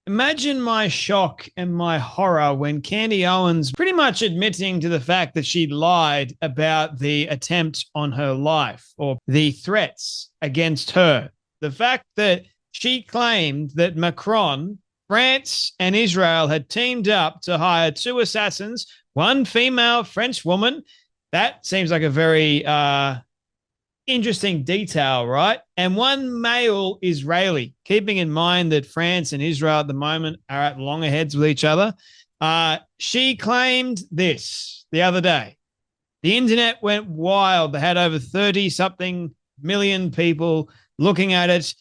Imagine my shock and my horror when Candy Owens pretty much admitting to the fact that she lied about the attempt on her life or the threats against her. The fact that she claimed that Macron, France, and Israel had teamed up to hire two assassins, one female French woman. That seems like a very interesting detail, right? And one male Israeli, keeping in mind that France and Israel at the moment are at loggerheads with each other. She claimed this the other day. The internet went wild. They had over 30 something million people looking at it.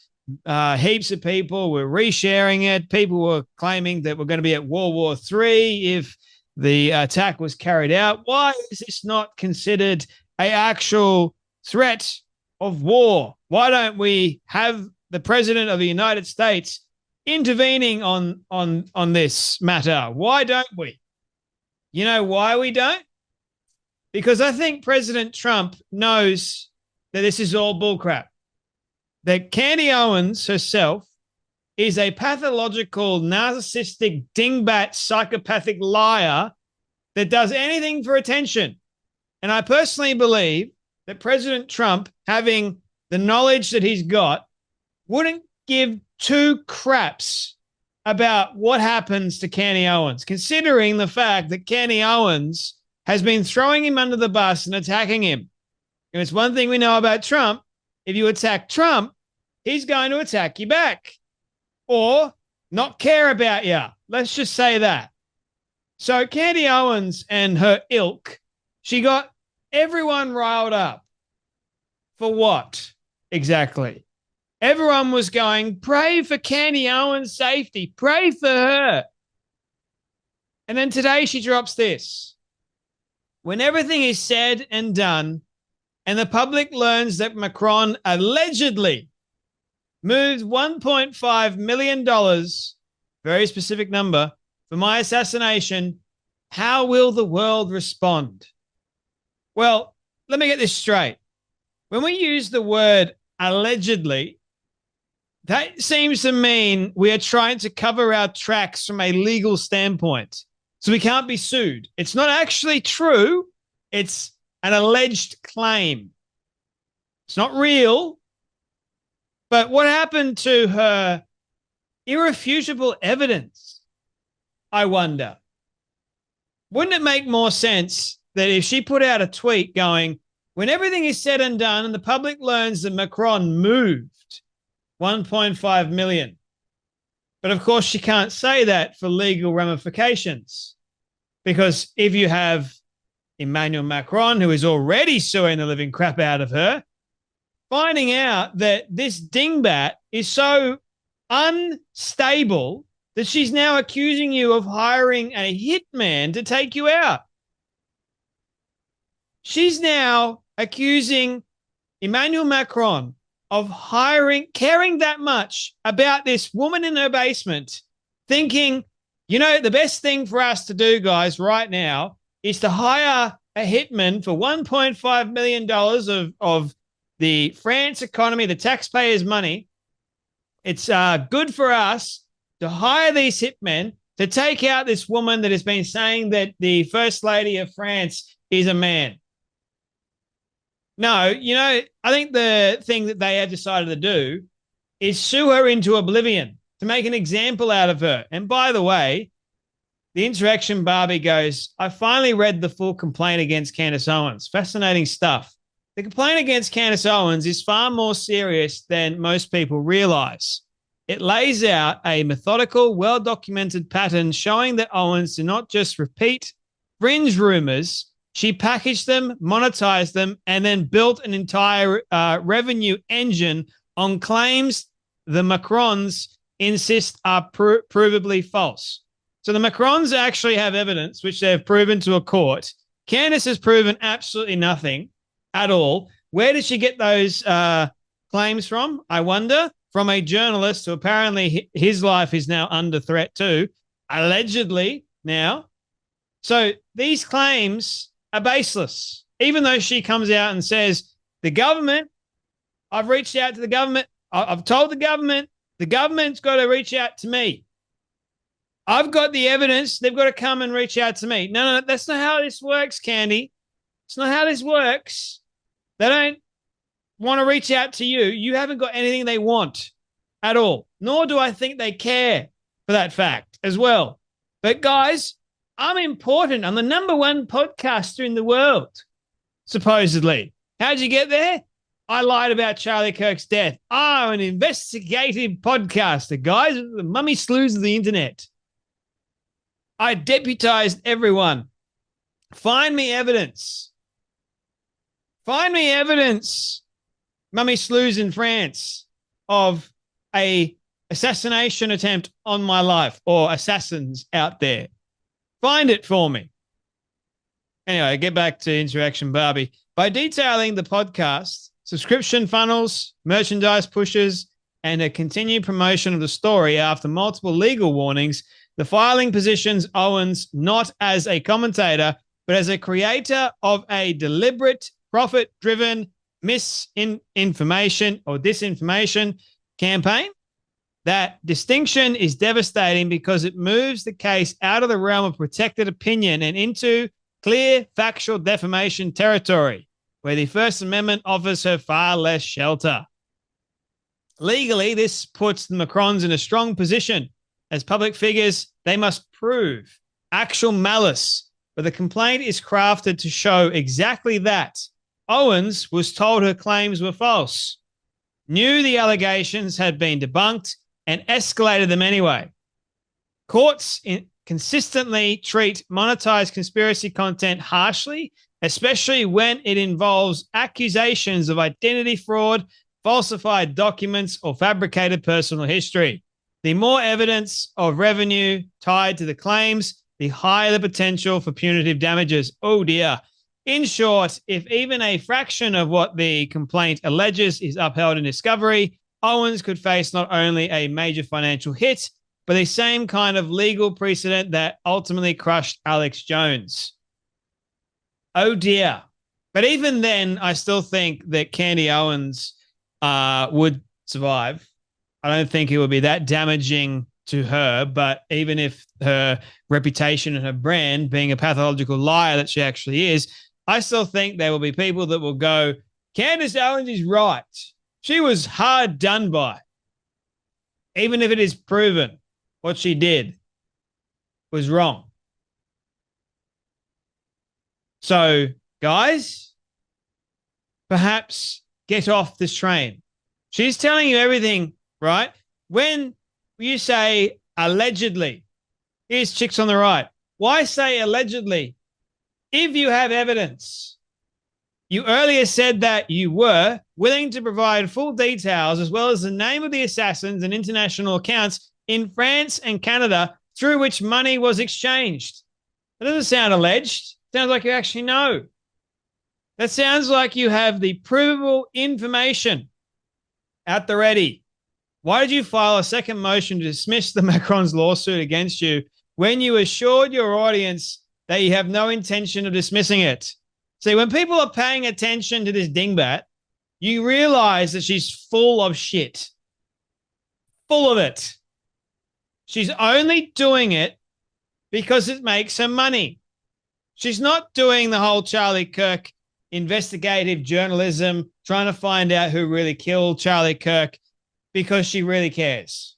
Heaps of people were resharing it. People were claiming that we're going to be at World War III if the attack was carried out. Why is this not considered an actual threat of war? Why don't we have the president of the United States intervening on this matter? Why don't we? You know why we don't? Because I think President Trump knows that this is all bullcrap. That Candy Owens herself is a pathological, narcissistic, dingbat, psychopathic liar that does anything for attention. And I personally believe that President Trump, having the knowledge that he's got, wouldn't give two craps about what happens to Candy Owens, considering the fact that Candy Owens has been throwing him under the bus and attacking him. And it's one thing we know about Trump. If you attack Trump, he's going to attack you back or not care about you. Let's just say that. So Candy Owens and her ilk, she got everyone riled up. For what exactly? Everyone was going, pray for Candy Owens' safety. Pray for her. And then today she drops this. When everything is said and done and the public learns that Macron allegedly moved $1.5 million, very specific number, for my assassination, how will the world respond? Well, let me get this straight. When we use the word allegedly, that seems to mean we are trying to cover our tracks from a legal standpoint. So we can't be sued. It's not actually true. It's an alleged claim. It's not real. But what happened to her irrefutable evidence? I wonder. Wouldn't it make more sense that if she put out a tweet going, when everything is said and done and the public learns that Macron moved 1.5 million, but of course she can't say that for legal ramifications, because if you have Emmanuel Macron, who is already suing the living crap out of her, finding out that this dingbat is so unstable that she's now accusing you of hiring a hitman to take you out. She's now accusing Emmanuel Macron of caring that much about this woman in her basement, thinking, you know, the best thing for us to do, guys, right now is to hire a hitman for $1.5 million of the France economy, the taxpayers' money. It's good for us to hire these hitmen to take out this woman that has been saying that the First Lady of France is a man. No, you know, I think the thing that they have decided to do is sue her into oblivion to make an example out of her. And by the way, the Insurrection Barbie goes, I finally read the full complaint against Candace Owens. Fascinating stuff. The complaint against Candace Owens is far more serious than most people realize. It lays out a methodical, well-documented pattern showing that Owens did not just repeat fringe rumors. She packaged them, monetized them, and then built an entire revenue engine on claims the Macrons insist are provably false. So the Macrons actually have evidence, which they've proven to a court. Candace has proven absolutely nothing at all. Where did she get those claims from? I wonder. From a journalist who apparently his life is now under threat too, allegedly now. So these claims are baseless, even though she comes out and says, the government, I've reached out to the government. I've told the government's got to reach out to me. I've got the evidence. They've got to come and reach out to me. No, no, that's not how this works, Candy. It's not how this works. They don't want to reach out to you. You haven't got anything they want at all. Nor do I think they care for that fact as well. But guys, I'm important. I'm the #1 podcaster in the world, supposedly. How'd you get there? I lied about Charlie Kirk's death. I'm an investigative podcaster, guys. The mummy slews of the internet. I deputized everyone. Find me evidence. Find me evidence, mummy slews in France, of a assassination attempt on my life or assassins out there. Find it for me. Anyway, get back to Interaction Barbie. By detailing the podcast, subscription funnels, merchandise pushes, and a continued promotion of the story after multiple legal warnings, the filing positions Owens not as a commentator, but as a creator of a deliberate, profit-driven misinformation or disinformation campaign. That distinction is devastating because it moves the case out of the realm of protected opinion and into clear, factual defamation territory, where the First Amendment offers her far less shelter. Legally, this puts the Macrons in a strong position. As public figures, they must prove actual malice, but the complaint is crafted to show exactly that. Owens was told her claims were false, knew the allegations had been debunked, and escalated them anyway. Courts consistently treat monetized conspiracy content harshly, especially when it involves accusations of identity fraud, falsified documents, or fabricated personal history. The more evidence of revenue tied to the claims, the higher the potential for punitive damages. Oh dear. In short, if even a fraction of what the complaint alleges is upheld in discovery, Owens could face not only a major financial hit, but the same kind of legal precedent that ultimately crushed Alex Jones. Oh dear. But even then, I still think that Candy Owens would survive. I don't think it would be that damaging to her, but even if her reputation and her brand, being a pathological liar that she actually is, I still think there will be people that will go, Candace Owens is right. She was hard done by. Even if it is proven what she did was wrong. So, guys, perhaps get off this train. She's telling you everything, right? When you say allegedly, here's chicks on the right. Why say allegedly? If you have evidence, you earlier said that you were willing to provide full details as well as the name of the assassins and international accounts in France and Canada through which money was exchanged. That doesn't sound alleged. It sounds like you actually know. That sounds like you have the provable information at the ready. Why did you file a second motion to dismiss the Macron's lawsuit against you when you assured your audience that you have no intention of dismissing it? See, when people are paying attention to this dingbat, you realize that she's full of shit. Full of it. She's only doing it because it makes her money. She's not doing the whole Charlie Kirk investigative journalism, trying to find out who really killed Charlie Kirk because she really cares.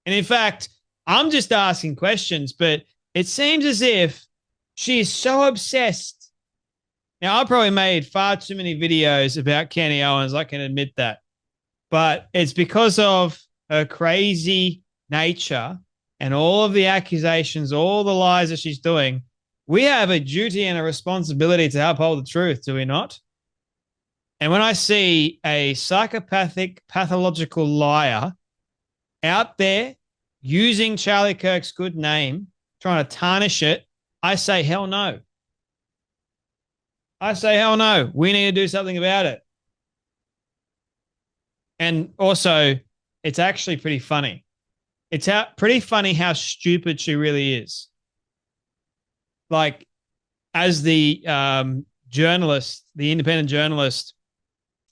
And in fact, I'm just asking questions, but it seems as if she is so obsessed. Now, I probably made far too many videos about Candy Owens. I can admit that. But it's because of her crazy nature and all of the accusations, all the lies that she's doing. We have a duty and a responsibility to uphold the truth, do we not? And when I see a psychopathic, pathological liar out there using Charlie Kirk's good name, trying to tarnish it, I say, hell no. I say, hell no. We need to do something about it. And also, it's actually pretty funny. It's pretty funny how stupid she really is. Like, as the journalist, the independent journalist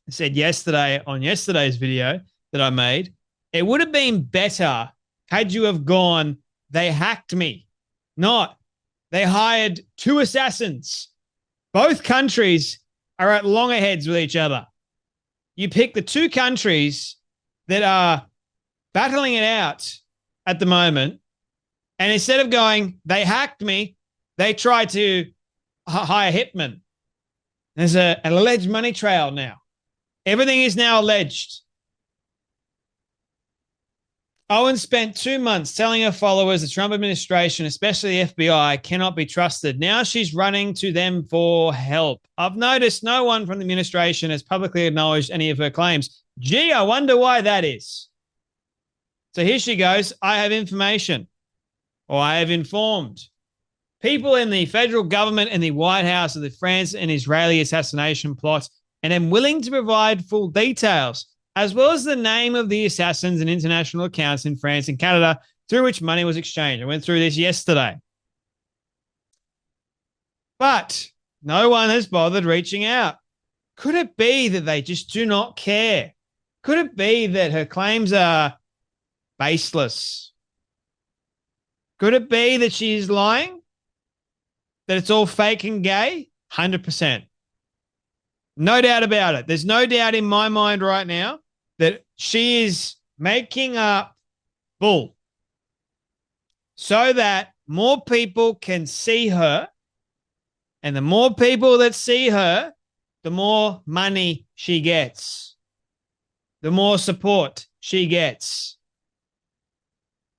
said yesterday on yesterday's video that I made, it would have been better had you have gone they hacked me. Not, they hired two assassins. Both countries are at loggerheads with each other. You pick the two countries that are battling it out at the moment, and instead of going, they hacked me, they tried to hire hitmen. There's an alleged money trail now. Everything is now alleged. Owens spent 2 months telling her followers the Trump administration, especially the FBI, cannot be trusted. Now she's running to them for help. I've noticed no one from the administration has publicly acknowledged any of her claims. Gee, I wonder why that is. So here she goes. I have information, or I have informed people in the federal government and the White House of the France and Israeli assassination plot, and am willing to provide full details, as well as the name of the assassins and international accounts in France and Canada through which money was exchanged. I went through this yesterday. But no one has bothered reaching out. Could it be that they just do not care? Could it be that her claims are baseless? Could it be that she's lying? That it's all fake and gay? 100%. No doubt about it. There's no doubt in my mind right now that she is making up bull so that more people can see her, and the more people that see her, the more money she gets, the more support she gets.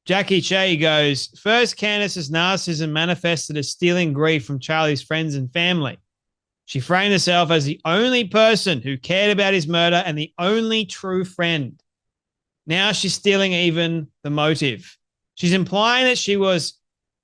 Jackie Che goes, first, Candace's narcissism manifested as stealing grief from Charlie's friends and family. She framed herself as the only person who cared about his murder and the only true friend. Now she's stealing even the motive. She's implying that she was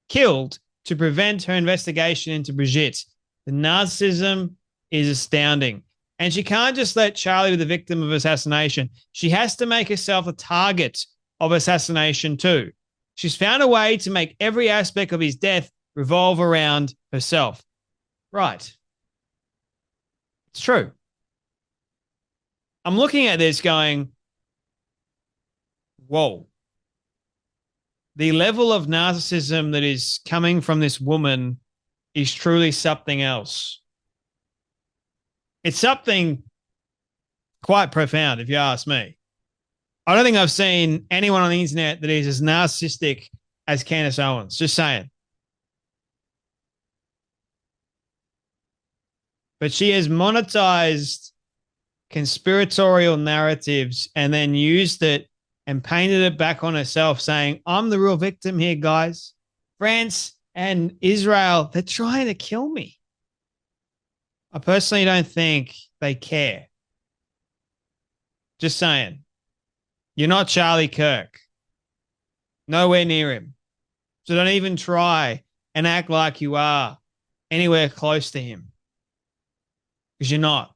killed to prevent her investigation into Brigitte. The narcissism is astounding. And she can't just let Charlie be the victim of assassination. She has to make herself a target of assassination too. She's found a way to make every aspect of his death revolve around herself. Right. It's true. I'm looking at this going, whoa. The level of narcissism that is coming from this woman is truly something else. It's something quite profound, if you ask me. I don't think I've seen anyone on the internet that is as narcissistic as Candace Owens. Just saying. But she has monetized conspiratorial narratives and then used it and painted it back on herself, saying, I'm the real victim here, guys. France and Israel, they're trying to kill me. I personally don't think they care. Just saying. You're not Charlie Kirk. Nowhere near him. So don't even try and act like you are anywhere close to him. Because you're not.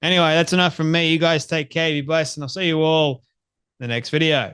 Anyway, that's enough from me. You guys take care. Be blessed. And I'll see you all in the next video.